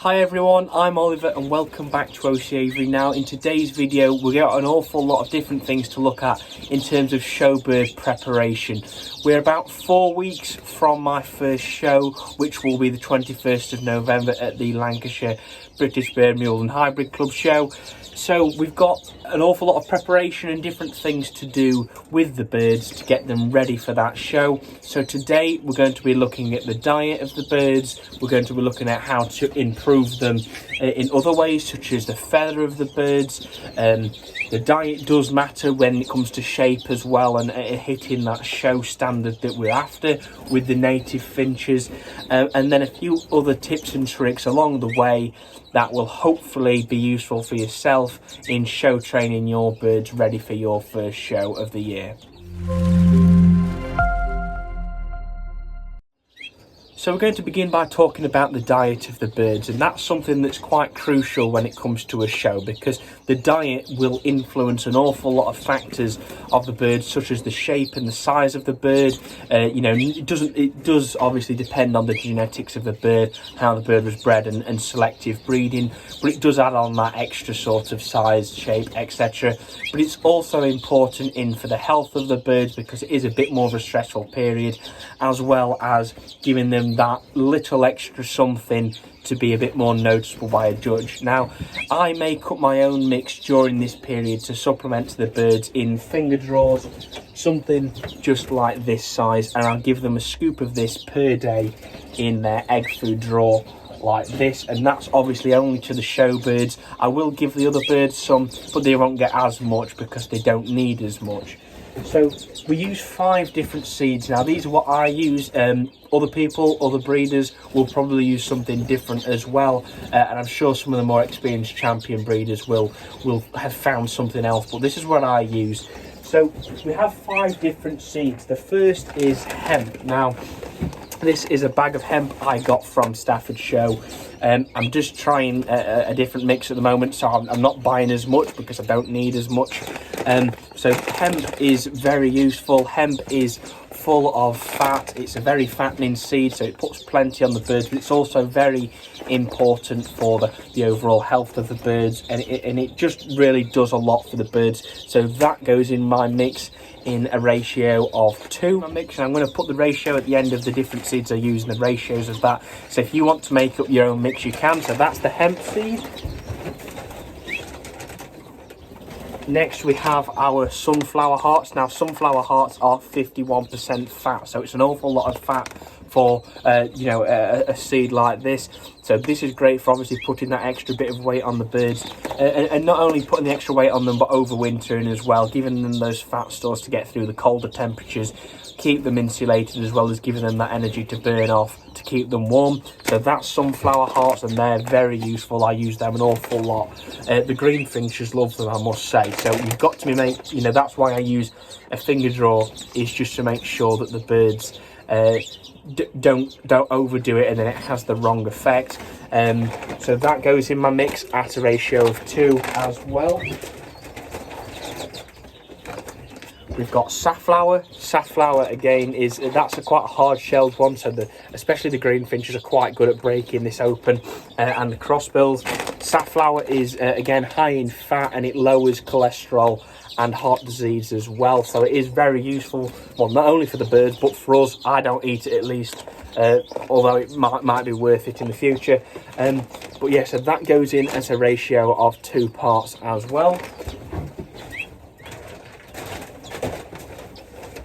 Hi everyone, I'm Oliver and welcome back to Oceavery. Now in today's video we've got an awful lot of different things to look at in terms of show bird preparation. We're about 4 weeks from my first show, which will be the 21st of November at the Lancashire British Bird Mule and Hybrid Club show. So we've got an awful lot of preparation and different things to do with the birds to get them ready for that show. So today we're going to be looking at the diet of the birds. We're going to be looking at how to improve them in other ways, such as the feather of the birds. The diet does matter when it comes to shape as well, and hitting that show standard that we're after with the native finches, and then a few other tips and tricks along the way that will hopefully be useful for yourself in show training your birds ready for your first show of the year. So we're going to begin by talking about the diet of the birds, and that's something that's quite crucial when it comes to a show, because the diet will influence an awful lot of factors of the bird, such as the shape and the size of the bird. It does obviously depend on the genetics of the bird, how the bird was bred, and selective breeding, but it does add on that extra sort of size, shape, etc. But it's also important for the health of the birds, because it is a bit more of a stressful period, as well as giving them that little extra something to be a bit more noticeable by a judge. Now, I make up my own mix during this period to supplement the birds in finger draws, something just like this size, and I'll give them a scoop of this per day in their egg food drawer like this, and that's obviously only to the show birds. I will give the other birds some, but they won't get as much because they don't need as much. So we use 5 different seeds. Now these are what I use. Other people, other breeders will probably use something different as well, and I'm sure some of the more experienced champion breeders will have found something else, but this is what I use. So we have 5 different seeds. The first is hemp. Now this is a bag of hemp I got from Stafford Show. I'm just trying a different mix at the moment, so I'm not buying as much because I don't need as much. So hemp is very useful. Hemp is full of fat. It's a very fattening seed, so it puts plenty on the birds, but it's also very important for the overall health of the birds, and it just really does a lot for the birds. So that goes in my mix in a ratio of 2. My mix, and I'm going to put the ratio at the end of the different seeds I use and the ratios of that. So if you want to make up your own mix, you can. So that's the hemp seed. Next we have our sunflower hearts. Now sunflower hearts are 51% fat, so it's an awful lot of fat for a seed like this. So this is great for obviously putting that extra bit of weight on the birds, and not only putting the extra weight on them, but overwintering as well, giving them those fat stores to get through the colder temperatures, keep them insulated, as well as giving them that energy to burn off to keep them warm. So that's sunflower hearts, and they're very useful. I use them an awful lot. The greenfinches love them, I must say. So you've got to that's why I use a finger drawer, is just to make sure that the birds don't overdo it and then it has the wrong effect. So that goes in my mix at a ratio of 2 as well. We've got safflower. Safflower again that's a quite hard-shelled one, so especially the greenfinches are quite good at breaking this open, and the crossbills. Safflower is again high in fat, and it lowers cholesterol and heart disease as well, so it is very useful, well, not only for the birds but for us. I don't eat it, at least, although it might be worth it in the future. But yeah, so that goes in as a ratio of 2 parts as well.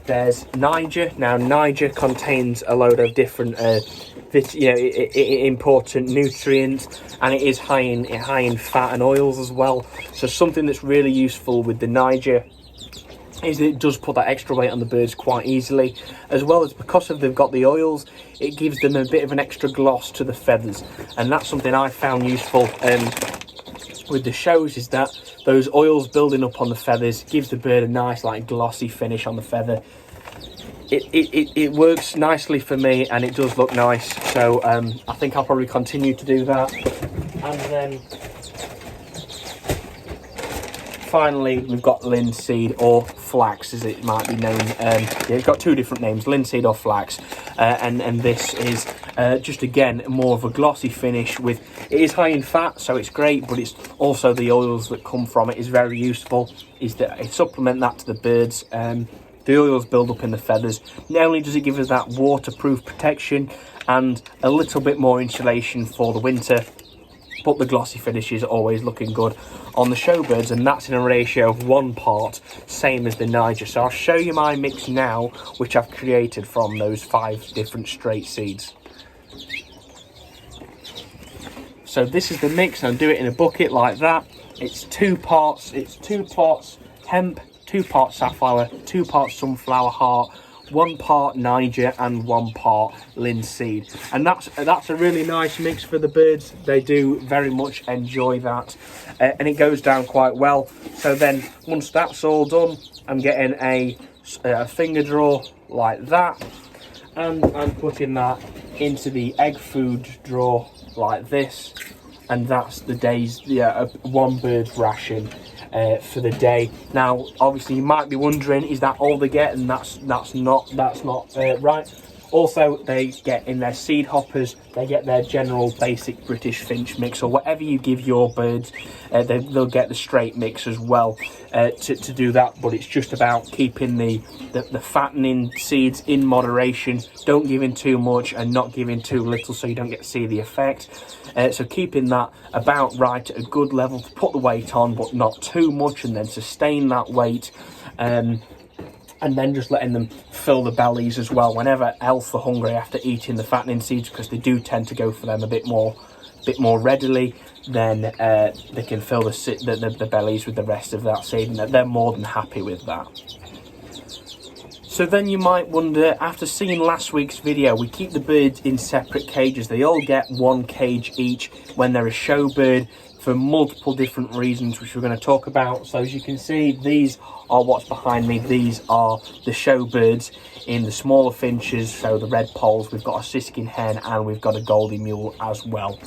There's Niger. Now Niger contains a load of different important nutrients, and it is high in fat and oils as well. So something that's really useful with the Niger is that it does put that extra weight on the birds quite easily, as well as because they've got the oils, it gives them a bit of an extra gloss to the feathers, and that's something I found useful with the shows, is that those oils building up on the feathers gives the bird a nice glossy finish on the feather. It works nicely for me, and it does look nice, so I think I'll probably continue to do that. And then finally we've got linseed, or flax as it might be known. It's got 2 different names, linseed or flax. and this is just again more of a glossy finish. With it is high in fat, so it's great, but it's also the oils that come from it is very useful. Is that I supplement that to the birds. The oils build up in the feathers. Not only does it give us that waterproof protection and a little bit more insulation for the winter, but the glossy finish is always looking good on the show birds, and that's in a ratio of 1 part, same as the Niger. So I'll show you my mix now, which I've created from those 5 different straight seeds. So this is the mix, and I'll do it in a bucket like that. It's 2 parts hemp, 2 parts safflower, 2 parts sunflower heart, 1 part Niger and 1 part linseed, and that's a really nice mix for the birds. They do very much enjoy that, and it goes down quite well. So then once that's all done, I'm getting a finger drawer like that, and I'm putting that into the egg food drawer like this, and that's the day's 1 bird's ration for the day. Now obviously you might be wondering, is that all they get? And that's not right. Also, they get in their seed hoppers, they get their general basic British finch mix, or whatever you give your birds, they'll get the straight mix as well to do that. But it's just about keeping the fattening seeds in moderation. Don't give in too much and not giving too little, so you don't get to see the effect. So keeping that about right at a good level to put the weight on, but not too much, and then sustain that weight. And then just letting them fill the bellies as well whenever else they're hungry after eating the fattening seeds, because they do tend to go for them a bit more readily. Then they can fill the bellies with the rest of that seed, and they're more than happy with that. So then you might wonder, after seeing last week's video, we keep the birds in separate cages. They all get 1 cage each when they're a show bird, for multiple different reasons, which we're going to talk about. So as you can see, these are what's behind me. These are the show birds in the smaller finches, so the red poles. We've got a siskin hen and we've got a goldy mule as well.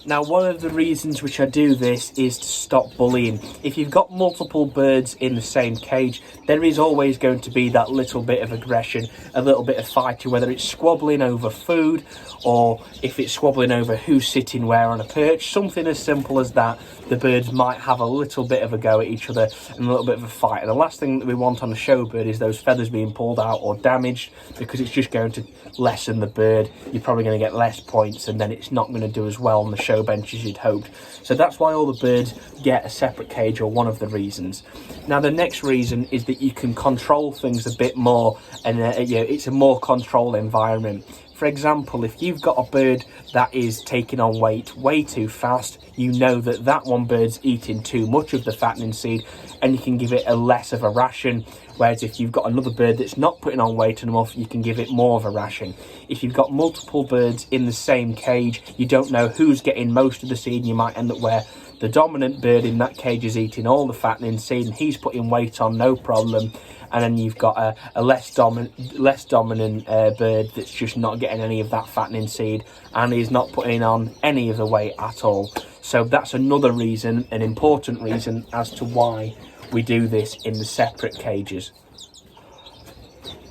Now, one of the reasons which I do this is to stop bullying. If you've got multiple birds in the same cage, there is always going to be that little bit of aggression, a little bit of fighting, whether it's squabbling over food or if it's squabbling over who's sitting where on a perch. Something as simple as that, the birds might have a little bit of a go at each other and a little bit of a fight. And the last thing that we want on a show bird is those feathers being pulled out or damaged, because it's just going to lessen the bird. You're probably going to get less points, and then it's not going to do as well on the show bench as you'd hoped. So that's why all the birds get a separate cage, or one of the reasons. Now the next reason is that you can control things a bit more, and it's a more controlled environment. For example, if you've got a bird that is taking on weight way too fast, you know that one bird's eating too much of the fattening seed, and you can give it a less of a ration. Whereas if you've got another bird that's not putting on weight enough, you can give it more of a ration. If you've got multiple birds in the same cage, you don't know who's getting most of the seed, and you might end up where the dominant bird in that cage is eating all the fattening seed and he's putting weight on, no problem. And then you've got a less dominant bird that's just not getting any of that fattening seed and is not putting on any of the weight at all. So that's another reason, an important reason, as to why we do this in the separate cages.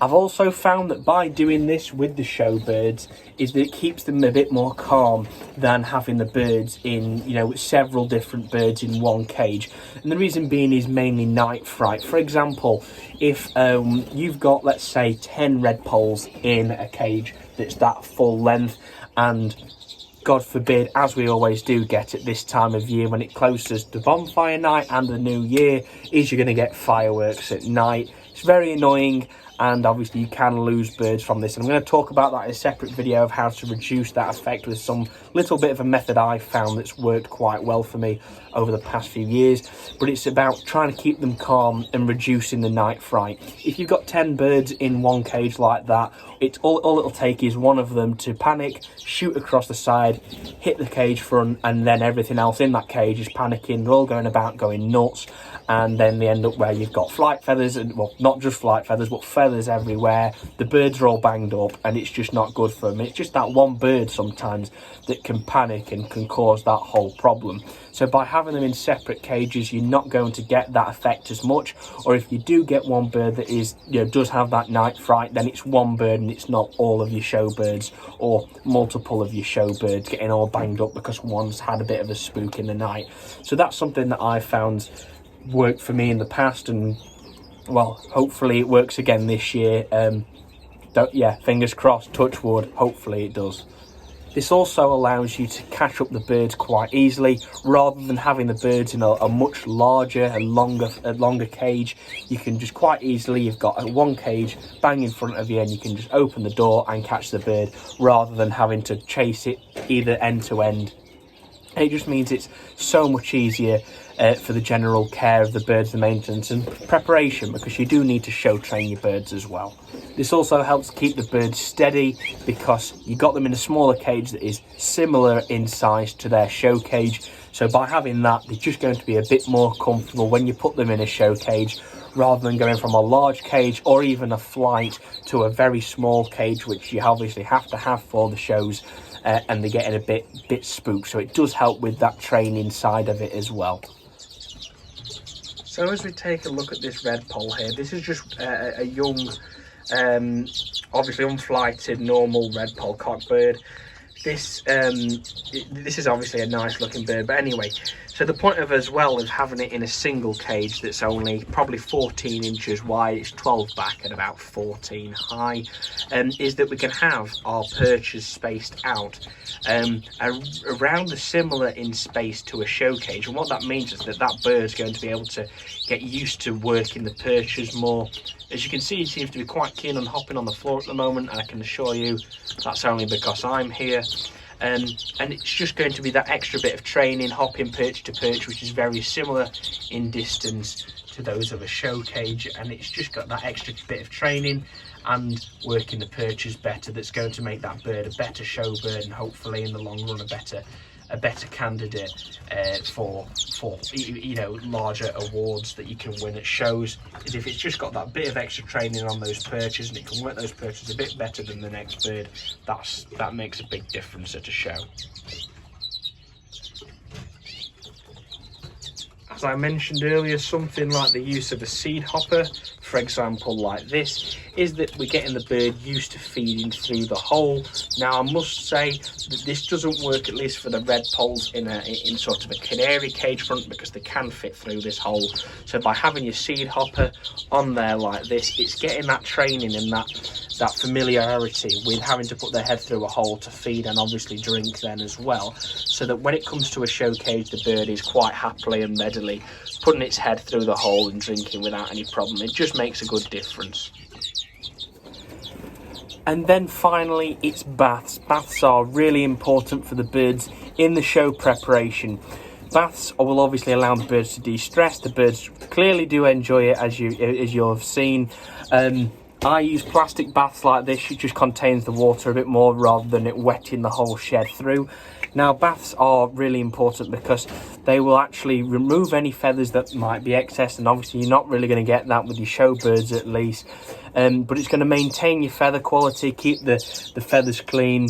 I've also found that by doing this with the show birds is that it keeps them a bit more calm than having the birds in, several different birds in one cage. And the reason being is mainly night fright. For example, if you've got, let's say, 10 red poles in a cage that's that full length, and God forbid, as we always do get at this time of year when it closes to bonfire night and the new year, is you're going to get fireworks at night. It's very annoying, and obviously you can lose birds from this. And I'm going to talk about that in a separate video of how to reduce that effect with some little bit of a method I've found that's worked quite well for me over the past few years. But it's about trying to keep them calm and reducing the night fright. If you've got 10 birds in one cage like that, all it'll take is one of them to panic, shoot across the side, hit the cage front, and then everything else in that cage is panicking. They're all going about, going nuts, and then they end up where you've got flight feathers, and well, not just flight feathers, but feathers feathers everywhere, the birds are all banged up, and it's just not good for them. It's just that one bird sometimes that can panic and can cause that whole problem. So by having them in separate cages, you're not going to get that effect as much. Or if you do get one bird that is, does have that night fright, then it's one bird and it's not all of your show birds, or multiple of your show birds getting all banged up because one's had a bit of a spook in the night. So that's something that I found worked for me in the past, and well, hopefully it works again this year. Fingers crossed, touch wood, hopefully it does. This also allows you to catch up the birds quite easily, rather than having the birds in a much larger and longer cage. You can just quite easily, you've got one cage bang in front of you, and you can just open the door and catch the bird, rather than having to chase it either end to end. It just means it's so much easier for the general care of the birds, the maintenance and preparation, because you do need to show train your birds as well. This also helps keep the birds steady, because you got them in a smaller cage that is similar in size to their show cage. So by having that, they're just going to be a bit more comfortable when you put them in a show cage, rather than going from a large cage or even a flight to a very small cage, which you obviously have to have for the shows. And they're getting a bit spooked, so it does help with that training side of it as well. So as we take a look at this redpoll here, this is just a young, obviously unflighted, normal redpoll cockbird. This is obviously a nice looking bird, but anyway, so the point of as well as having it in a single cage that's only probably 14 inches wide, it's 12 back and about 14 high, is that we can have our perches spaced out around the similar in space to a show cage. And what that means is that that bird's going to be able to get used to working the perches more. As you can see, he seems to be quite keen on hopping on the floor at the moment, and I can assure you that's only because I'm here. And it's just going to be that extra bit of training, hopping perch to perch, which is very similar in distance to those of a show cage, and it's just got that extra bit of training and working the perches better that's going to make that bird a better show bird, and hopefully in the long run a better candidate for larger awards that you can win at shows. Is if it's just got that bit of extra training on those perches, and it can work those perches a bit better than the next bird, that makes a big difference at a show. As I mentioned earlier, something like the use of a seed hopper, for example like this, is that we're getting the bird used to feeding through the hole. Now I must say that this doesn't work, at least for the redpolls, in sort of a canary cage front, because they can fit through this hole. So by having your seed hopper on there like this, it's getting that training and that familiarity with having to put their head through a hole to feed and obviously drink then as well, so that when it comes to a show cage, the bird is quite happily and readily putting its head through the hole and drinking without any problem. It just makes a good difference. And then finally, it's baths. Baths are really important for the birds in the show preparation. Baths will obviously allow the birds to de-stress. The birds clearly do enjoy it, as you have seen. I use plastic baths like this. It just contains the water a bit more rather than it wetting the whole shed through. Now, baths are really important because they will actually remove any feathers that might be excess, and obviously you're not really going to get that with your show birds at least. But it's going to maintain your feather quality, keep the feathers clean.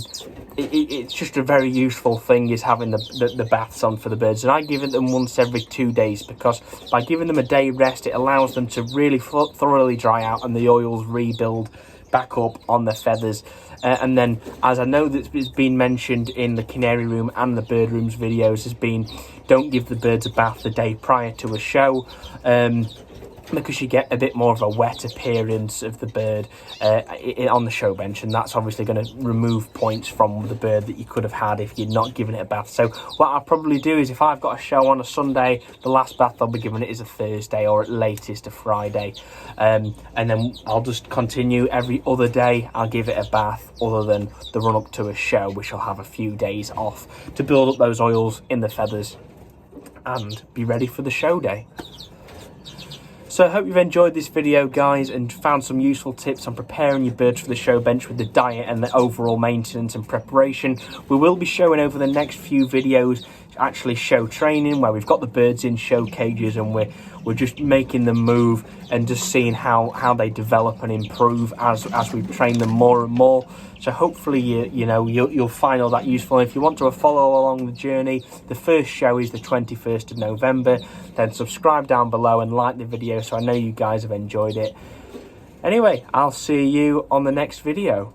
It's just a very useful thing, is having the baths on for the birds. And I give it them once every 2 days, because by giving them a day rest, it allows them to really thoroughly dry out and the oils rebuild back up on their feathers. And then, as I know that it's been mentioned in the canary room and the bird rooms videos, has been, don't give the birds a bath the day prior to a show, because you get a bit more of a wet appearance of the bird on the show bench, and that's obviously going to remove points from the bird that you could have had if you're not giving it a bath. So what I'll probably do is, if I've got a show on a Sunday, the last bath I'll be giving it is a Thursday, or at latest a Friday, and then I'll just continue every other day. I'll give it a bath, other than the run up to a show, which I'll have a few days off to build up those oils in the feathers and be ready for the show day. So I hope you've enjoyed this video, guys, and found some useful tips on preparing your birds for the show bench with the diet and the overall maintenance and preparation. We will be showing over the next few videos actually show training, where we've got the birds in show cages and we're just making them move and just seeing how they develop and improve as we train them more and more. So hopefully you'll find all that useful. If you want to follow along the journey, the first show is the 21st of November. Then subscribe down below and like the video so I know you guys have enjoyed it. Anyway, I'll see you on the next video.